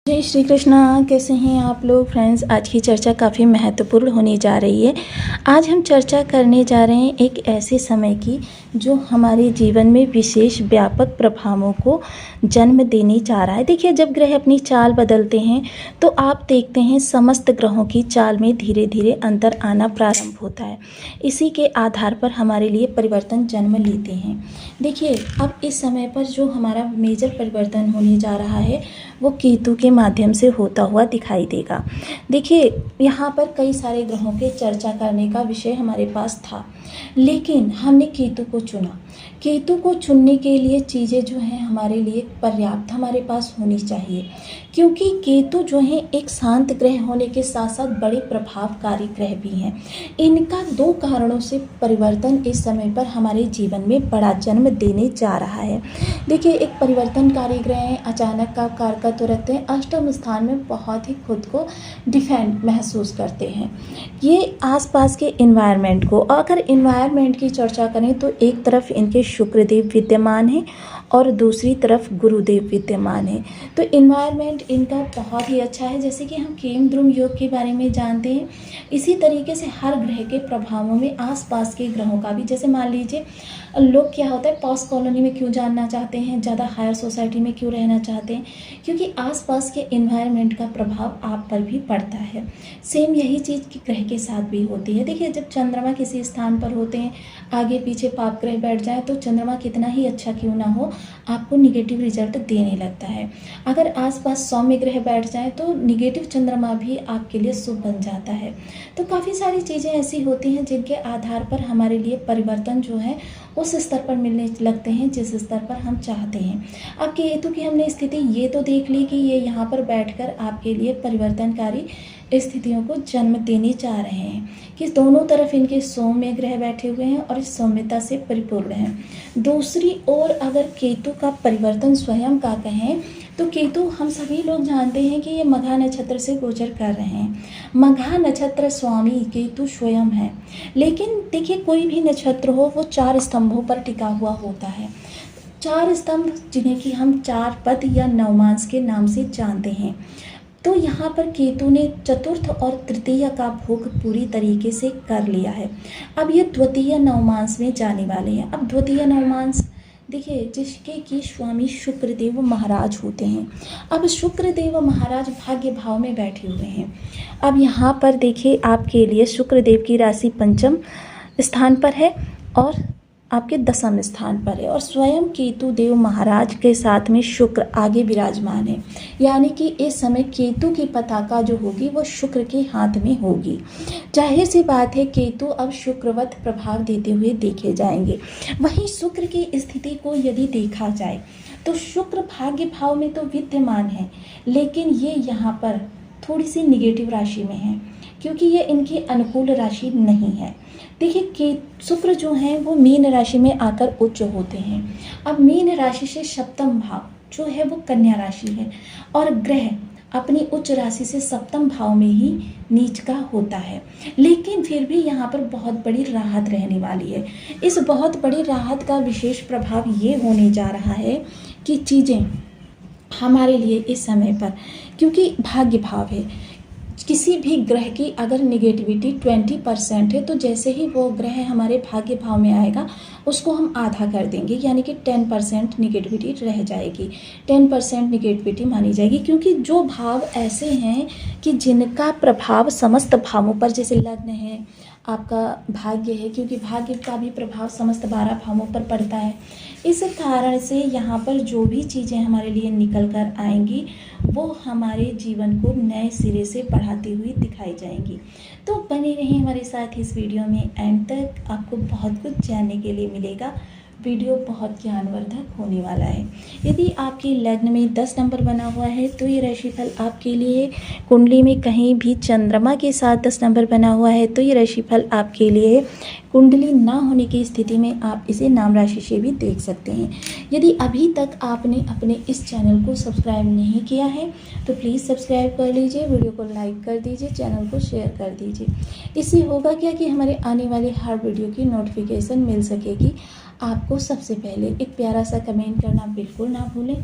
जय श्री कृष्णा। कैसे हैं आप लोग फ्रेंड्स। आज की चर्चा काफ़ी महत्वपूर्ण होने जा रही है। आज हम चर्चा करने जा रहे हैं एक ऐसे समय की जो हमारे जीवन में विशेष व्यापक प्रभावों को जन्म देने जा रहा है। देखिए, जब ग्रह अपनी चाल बदलते हैं तो आप देखते हैं समस्त ग्रहों की चाल में धीरे धीरे अंतर आना प्रारंभ होता है। इसी के आधार पर हमारे लिए परिवर्तन जन्म लेते हैं। देखिए, अब इस समय पर जो हमारा मेजर परिवर्तन होने जा रहा है वो केतु के माध्यम से होता हुआ दिखाई देगा। देखिए, यहाँ पर कई सारे ग्रहों के चर्चा करने का विषय हमारे पास था, लेकिन हमने केतु को चुना। केतु को चुनने के लिए चीज़ें जो हैं हमारे लिए पर्याप्त हमारे पास होनी चाहिए, क्योंकि केतु जो है एक शांत ग्रह होने के साथ साथ बड़े प्रभावकारी ग्रह भी हैं। इनका दो कारणों से परिवर्तन इस समय पर हमारे जीवन में बड़ा जन्म देने जा रहा है। देखिए, एक परिवर्तनकारी ग्रह है, अचानक का कारकत्व रखते हैं, अष्टम स्थान में बहुत ही खुद को डिफेंड महसूस करते हैं। ये आसपास के इन्वायरमेंट को, अगर इन्वायरमेंट की चर्चा करें तो एक तरफ इनके शुक्रदेव विद्यमान हैं और दूसरी तरफ गुरुदेव विद्यमान है। तो इन्वायरमेंट इनका बहुत ही अच्छा है। जैसे कि हम केमद्रुम योग के बारे में जानते हैं, इसी तरीके से हर ग्रह के प्रभावों में आसपास के ग्रहों का भी, जैसे मान लीजिए लोग क्या होता है पॉस कॉलोनी में क्यों जानना चाहते हैं, ज़्यादा हायर सोसाइटी में क्यों रहना चाहते हैं, क्योंकि आसपास के इन्वायरमेंट का प्रभाव आप पर भी पड़ता है। सेम यही चीज़ ग्रह के साथ भी होती है। देखिए, जब चंद्रमा किसी स्थान पर होते हैं, आगे पीछे पाप ग्रह बैठ जाए तो चंद्रमा कितना ही अच्छा क्यों ना हो आपको निगेटिव रिजल्ट देने लगता है। अगर आसपास सौम्य ग्रह बैठ जाए तो निगेटिव चंद्रमा भी आपके लिए शुभ बन जाता है। तो काफ़ी सारी चीज़ें ऐसी होती हैं जिनके आधार पर हमारे लिए परिवर्तन जो है उस स्तर पर मिलने लगते हैं जिस स्तर पर हम चाहते हैं। अब केतु की हमने स्थिति ये तो देख ली कि ये यहाँ पर बैठकर आपके लिए परिवर्तनकारी स्थितियों को जन्म देने जा रहे हैं, कि दोनों तरफ इनके सौम्य ग्रह बैठे हुए हैं और इस सौम्यता से परिपूर्ण हैं। दूसरी ओर अगर केतु का परिवर्तन स्वयं का कहें तो केतु हम सभी लोग जानते हैं कि ये मघा नक्षत्र से गोचर कर रहे हैं। मघा नक्षत्र स्वामी केतु स्वयं है, लेकिन देखिए कोई भी नक्षत्र हो वो 4 स्तंभों पर टिका हुआ होता है। 4 स्तंभ जिन्हें कि हम 4 पद या नवमांस के नाम से जानते हैं। तो यहाँ पर केतु ने चतुर्थ और तृतीय का भोग पूरी तरीके से कर लिया है। अब ये द्वितीय नवमांस में जाने वाले हैं। अब द्वितीय नवमांस देखिए जिसके कि स्वामी शुक्रदेव महाराज होते हैं। अब शुक्रदेव महाराज भाग्य भाव में बैठे हुए हैं। अब यहाँ पर देखिए आपके लिए शुक्रदेव की राशि पंचम स्थान पर है और आपके दशम स्थान पर है, और स्वयं केतु देव महाराज के साथ में शुक्र आगे विराजमान है। यानी कि इस समय केतु की पताका जो होगी वो शुक्र के हाथ में होगी। जाहिर सी बात है केतु अब शुक्रवत प्रभाव देते हुए देखे जाएंगे। वहीं शुक्र की स्थिति को यदि देखा जाए तो शुक्र भाग्य भाव में तो विद्यमान है, लेकिन ये यहाँ पर थोड़ी सी निगेटिव राशि में है, क्योंकि ये इनकी अनुकूल राशि नहीं है। देखिए कि शुक्र जो है वो मीन राशि में आकर उच्च होते हैं। अब मीन राशि से सप्तम भाव जो है वो कन्या राशि है, और ग्रह अपनी उच्च राशि से सप्तम भाव में ही नीच का होता है। लेकिन फिर भी यहाँ पर बहुत बड़ी राहत रहने वाली है। इस बहुत बड़ी राहत का विशेष प्रभाव ये होने जा रहा है कि चीज़ें हमारे लिए इस समय पर, क्योंकि भाग्य भाव है, किसी भी ग्रह की अगर निगेटिविटी 20% है तो जैसे ही वो ग्रह हमारे भाग्य भाव में आएगा उसको हम आधा कर देंगे, यानी कि 10% निगेटिविटी रह जाएगी, 10% निगेटिविटी मानी जाएगी। क्योंकि जो भाव ऐसे हैं कि जिनका प्रभाव समस्त भावों पर, जैसे लग्न है, आपका भाग्य है, क्योंकि भाग्य का भी प्रभाव समस्त 12 भावों पर पड़ता है। इस कारण से यहाँ पर जो भी चीज़ें हमारे लिए निकल कर आएंगी वो हमारे जीवन को नए सिरे से बढ़ाती हुई दिखाई जाएंगी। तो बने रहें हमारे साथ इस वीडियो में, एंड तक आपको बहुत कुछ जानने के लिए मिलेगा। वीडियो बहुत ज्ञानवर्धक होने वाला है। यदि आपके लग्न में 10 नंबर बना हुआ है तो ये राशिफल आपके लिए, कुंडली में कहीं भी चंद्रमा के साथ 10 नंबर बना हुआ है तो ये राशिफल आपके लिए, कुंडली ना होने की स्थिति में आप इसे नाम राशि से भी देख सकते हैं। यदि अभी तक आपने अपने इस चैनल को सब्सक्राइब नहीं किया है तो प्लीज़ सब्सक्राइब कर लीजिए, वीडियो को लाइक कर दीजिए, चैनल को शेयर कर दीजिए। इससे होगा क्या कि हमारे आने वाले हर वीडियो की नोटिफिकेशन मिल सकेगी आपको सबसे पहले एक प्यारा सा कमेंट करना बिल्कुल ना भूलें।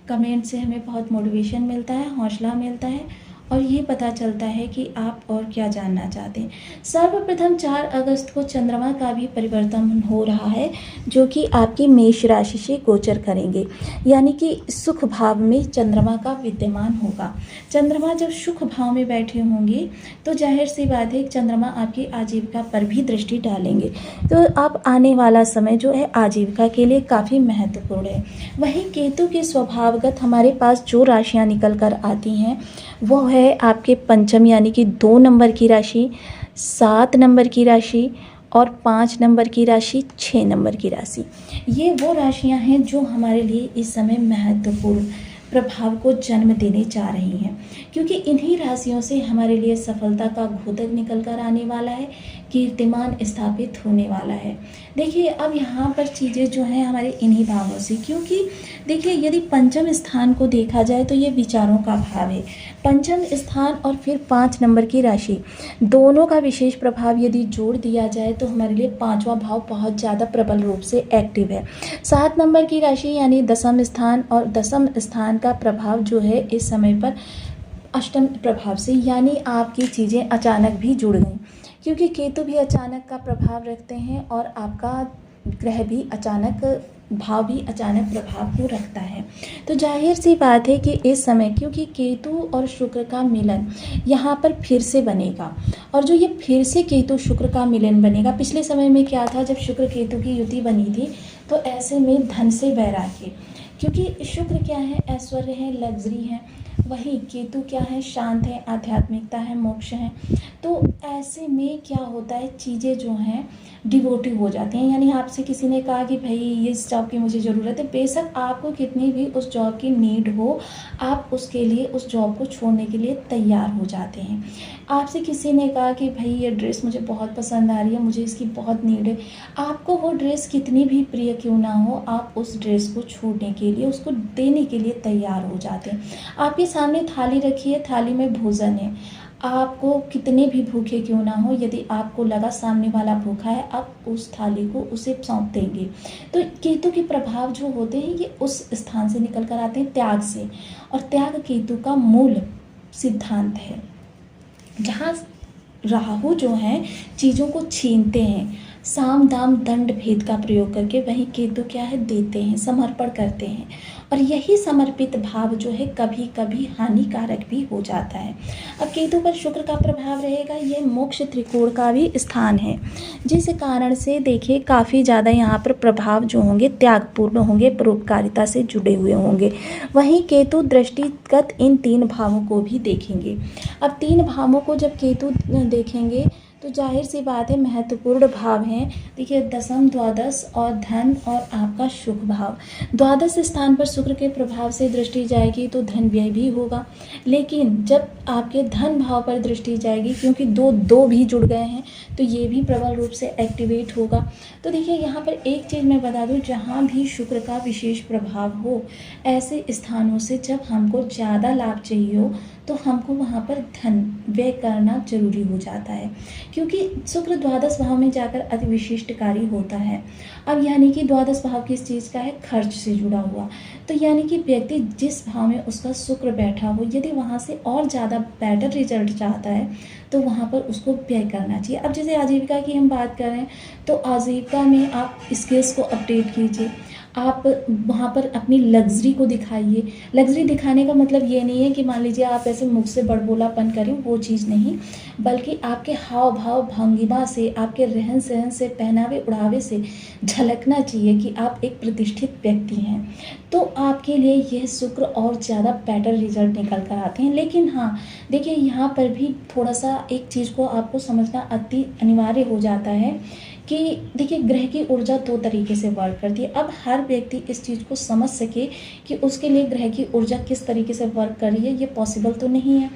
कमेंट से हमें बहुत मोटिवेशन मिलता है, हौसला मिलता है और ये पता चलता है कि आप और क्या जानना चाहते हैं। सर्वप्रथम 4 अगस्त को चंद्रमा का भी परिवर्तन हो रहा है, जो कि आपकी मेष राशि से गोचर करेंगे, यानी कि सुख भाव में चंद्रमा का विद्यमान होगा। चंद्रमा जब सुख भाव में बैठे होंगे तो जाहिर सी बात है चंद्रमा आपकी आजीविका पर भी दृष्टि डालेंगे। तो अब आने वाला समय जो है आजीविका के लिए काफ़ी महत्वपूर्ण है। वहीं केतु के स्वभावगत हमारे पास जो राशियाँ निकल कर आती हैं वो है आपके पंचम यानी कि 2 नंबर की राशि, 7 नंबर की राशि और 5 नंबर की राशि, 6 नंबर की राशि। ये वो राशियां हैं जो हमारे लिए इस समय महत्वपूर्ण प्रभाव को जन्म देने जा रही हैं, क्योंकि इन्हीं राशियों से हमारे लिए सफलता का घोतक निकल कर आने वाला है, कीर्तिमान स्थापित होने वाला है। देखिए अब यहाँ पर चीज़ें जो हैं हमारे इन्हीं भावों से, क्योंकि देखिए यदि पंचम स्थान को देखा जाए तो ये विचारों का भाव है। पंचम स्थान और फिर 5 नंबर की राशि, दोनों का विशेष प्रभाव यदि जोड़ दिया जाए तो हमारे लिए 5वां भाव बहुत ज़्यादा प्रबल रूप से एक्टिव है। 7 नंबर की राशि यानी दसम स्थान, और दसम स्थान का प्रभाव जो है इस समय पर अष्टम प्रभाव से, यानी आपकी चीज़ें अचानक भी जुड़ गई, क्योंकि केतु भी अचानक का प्रभाव रखते हैं और आपका ग्रह भी अचानक भाव भी अचानक प्रभाव को रखता है। तो जाहिर सी बात है कि इस समय क्योंकि केतु और शुक्र का मिलन यहाँ पर फिर से बनेगा, और जो ये फिर से केतु शुक्र का मिलन बनेगा, पिछले समय में क्या था जब शुक्र केतु की युति बनी थी तो ऐसे में धन से वैराग्य, क्योंकि शुक्र क्या है, ऐश्वर्य है, लग्जरी है, वही केतु क्या है, शांत है, आध्यात्मिकता है, मोक्ष है। तो ऐसे में क्या होता है, चीज़ें जो हैं डिवोटिव हो जाती हैं। यानी आपसे किसी ने कहा कि भाई इस जॉब की मुझे ज़रूरत है, बेशक आपको कितनी भी उस जॉब की नीड हो, आप उसके लिए उस जॉब को छोड़ने के लिए तैयार हो जाते हैं। आपसे किसी ने कहा कि भाई ये ड्रेस मुझे बहुत पसंद आ रही है, मुझे इसकी बहुत नीड है, आपको वो ड्रेस कितनी भी प्रिय क्यों ना हो, आप उस ड्रेस को छोड़ने के लिए, उसको देने के लिए तैयार हो जाते हैं। आपके सामने थाली रखी है, थाली में भोजन है, आपको कितने भी भूखे क्यों ना हो, यदि आपको लगा सामने वाला भूखा है, आप उस थाली को उसे सौंप देंगे। तो केतु के प्रभाव जो होते हैं ये उस स्थान से निकल कर आते हैं, त्याग से, और त्याग केतु का मूल सिद्धांत है। जहाँ राहु जो हैं चीज़ों को छीनते हैं, साम दाम दंड भेद का प्रयोग करके, वहीं केतु क्या है, देते हैं, समर्पण करते हैं, और यही समर्पित भाव जो है कभी कभी हानिकारक भी हो जाता है। अब केतु पर शुक्र का प्रभाव रहेगा, ये मोक्ष त्रिकोण का भी स्थान है, जिस कारण से देखिए काफ़ी ज़्यादा यहाँ पर प्रभाव जो होंगे त्यागपूर्ण होंगे, परोपकारिता से जुड़े हुए होंगे। वहीं केतु दृष्टिगत इन 3 भावों को भी देखेंगे। अब 3 भावों को जब केतु देखेंगे तो जाहिर सी बात है महत्वपूर्ण भाव हैं। देखिए दसम, द्वादश और धन और आपका शुभ भाव। द्वादश स्थान पर शुक्र के प्रभाव से दृष्टि जाएगी तो धन व्यय भी होगा, लेकिन जब आपके धन भाव पर दृष्टि जाएगी, क्योंकि दो भी जुड़ गए हैं, तो ये भी प्रबल रूप से एक्टिवेट होगा। तो देखिए यहाँ पर एक चीज़ मैं बता दूँ, जहाँ भी शुक्र का विशेष प्रभाव हो, ऐसे स्थानों से जब हमको ज़्यादा लाभ चाहिए हो तो हमको वहाँ पर धन व्यय करना जरूरी हो जाता है, क्योंकि शुक्र द्वादश भाव में जाकर अति विशिष्टकारी होता है। अब यानी कि द्वादश भाव किस चीज़ का है, खर्च से जुड़ा हुआ। तो यानी कि व्यक्ति जिस भाव में उसका शुक्र बैठा हो, यदि वहाँ से और ज़्यादा बेटर रिजल्ट चाहता है तो वहाँ पर उसको व्यय करना चाहिए। अब जैसे आजीविका की हम बात कर रहे हैं, तो आजीविका में आप स्किल्स को अपडेट कीजिए, आप वहाँ पर अपनी लग्जरी को दिखाइए। लग्जरी दिखाने का मतलब ये नहीं है कि मान लीजिए आप ऐसे मुख से बड़बोलापन करें, वो चीज़ नहीं, बल्कि आपके हाव भाव भंगिमा से, आपके रहन सहन से, पहनावे उड़ावे से झलकना चाहिए कि आप एक प्रतिष्ठित व्यक्ति हैं। तो आपके लिए यह शुक्र और ज़्यादा बेटर रिजल्ट निकल कर आते हैं। लेकिन हाँ देखिए यहाँ पर भी थोड़ा सा एक चीज़ को आपको समझना अति अनिवार्य हो जाता है कि देखिए ग्रह की ऊर्जा 2 तरीके से वर्क करती है। अब हर व्यक्ति इस चीज़ को समझ सके कि उसके लिए ग्रह की ऊर्जा किस तरीके से वर्क कर रही है, ये पॉसिबल तो नहीं है,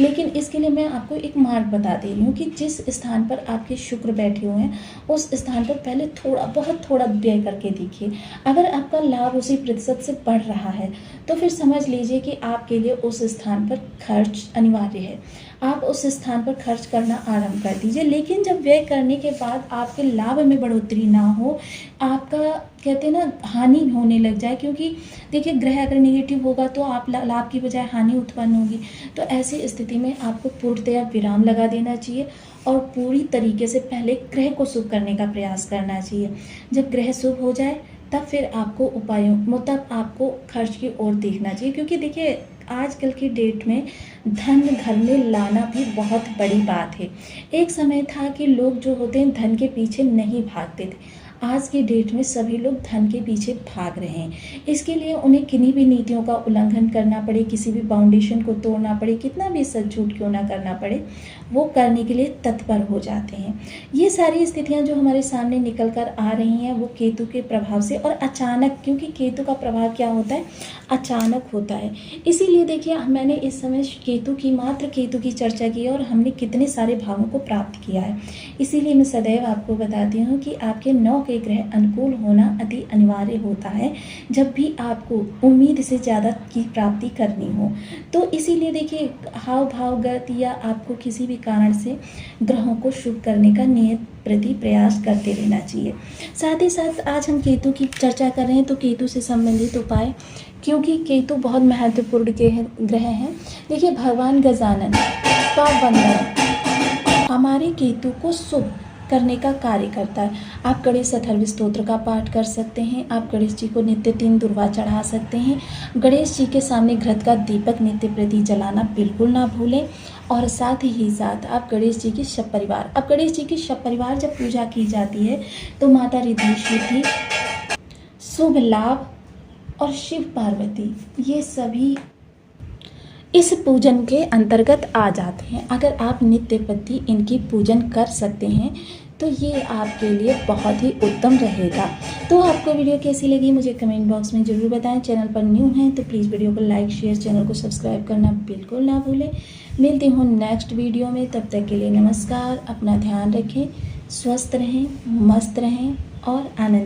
लेकिन इसके लिए मैं आपको एक मार्ग बता दे रही हूँ कि जिस स्थान पर आपके शुक्र बैठे हुए हैं उस स्थान पर पहले बहुत थोड़ा व्यय करके देखिए। अगर आपका लाभ उसी प्रतिशत से बढ़ रहा है तो फिर समझ लीजिए कि आपके लिए उस स्थान पर खर्च अनिवार्य है, आप उस स्थान पर खर्च करना आरंभ कर दीजिए। लेकिन जब व्यय करने के बाद आपके लाभ में बढ़ोतरी ना हो, आपका कहते हैं ना हानि होने लग जाए। क्योंकि देखिए ग्रह अगर नेगेटिव होगा तो आप लाभ की बजाय हानि उत्पन्न होगी। तो ऐसी स्थिति में आपको पूर्णतया विराम लगा देना चाहिए और पूरी तरीके से पहले ग्रह को शुभ करने का प्रयास करना चाहिए। जब ग्रह शुभ हो जाए तब फिर आपको उपायों मतलब आपको खर्च की ओर देखना चाहिए। क्योंकि देखिए आजकल की डेट में धन घर में लाना भी बहुत बड़ी बात है। एक समय था कि लोग जो होते हैं धन के पीछे नहीं भागते थे, आज की डेट में सभी लोग धन के पीछे भाग रहे हैं। इसके लिए उन्हें किन्हीं भी नीतियों का उल्लंघन करना पड़े, किसी भी बाउंडेशन को तोड़ना पड़े, कितना भी सच झूठ क्यों ना करना पड़े, वो करने के लिए तत्पर हो जाते हैं। ये सारी स्थितियां जो हमारे सामने निकल कर आ रही हैं वो केतु के प्रभाव से और अचानक, क्योंकि केतु का प्रभाव क्या होता है, अचानक होता है। इसीलिए देखिए मैंने इस समय मात्र केतु की चर्चा की है और हमने कितने सारे भावों को प्राप्त किया है। इसीलिए मैं सदैव आपको बताती हूँ कि आपके 9 के ग्रह अनुकूल होना अति अनिवार्य होता है जब भी आपको उम्मीद से ज़्यादा की प्राप्ति करनी हो। तो इसीलिए देखिए हाव भावगत या आपको किसी भी कारण से ग्रहों को शुभ करने का नियत प्रति प्रयास करते रहना चाहिए। साथ ही साथ आज हम केतु की चर्चा कर रहे हैं, तो केतु से संबंधित उपाय, क्योंकि केतु बहुत महत्वपूर्ण ग्रह हैं। देखिए भगवान गजानन का वंदन हमारे केतु को शुभ करने का कार्य करता है। आप गणेश अथर्व स्तोत्र का पाठ कर सकते हैं। आप गणेश जी को नित्य 3 दुर्वा चढ़ा सकते हैं। गणेश जी के सामने घृत का दीपक नित्य प्रति जलाना बिल्कुल ना भूलें। और साथ ही साथ आप गणेश जी की शब परिवार, अब गणेश जी की शब परिवार जब पूजा की जाती है तो माता रिद्धि सिद्धि, शुभ लाभ और शिव पार्वती ये सभी इस पूजन के अंतर्गत आ जाते हैं। अगर आप नित्य प्रति इनकी पूजन कर सकते हैं तो ये आपके लिए बहुत ही उत्तम रहेगा। तो आपको वीडियो कैसी लगी मुझे कमेंट बॉक्स में ज़रूर बताएं। चैनल पर न्यू हैं तो प्लीज़ वीडियो को लाइक शेयर, चैनल को सब्सक्राइब करना बिल्कुल ना भूलें। मिलती हूँ नेक्स्ट वीडियो में, तब तक के लिए नमस्कार। अपना ध्यान रखें, स्वस्थ रहें, मस्त रहें और आनंदित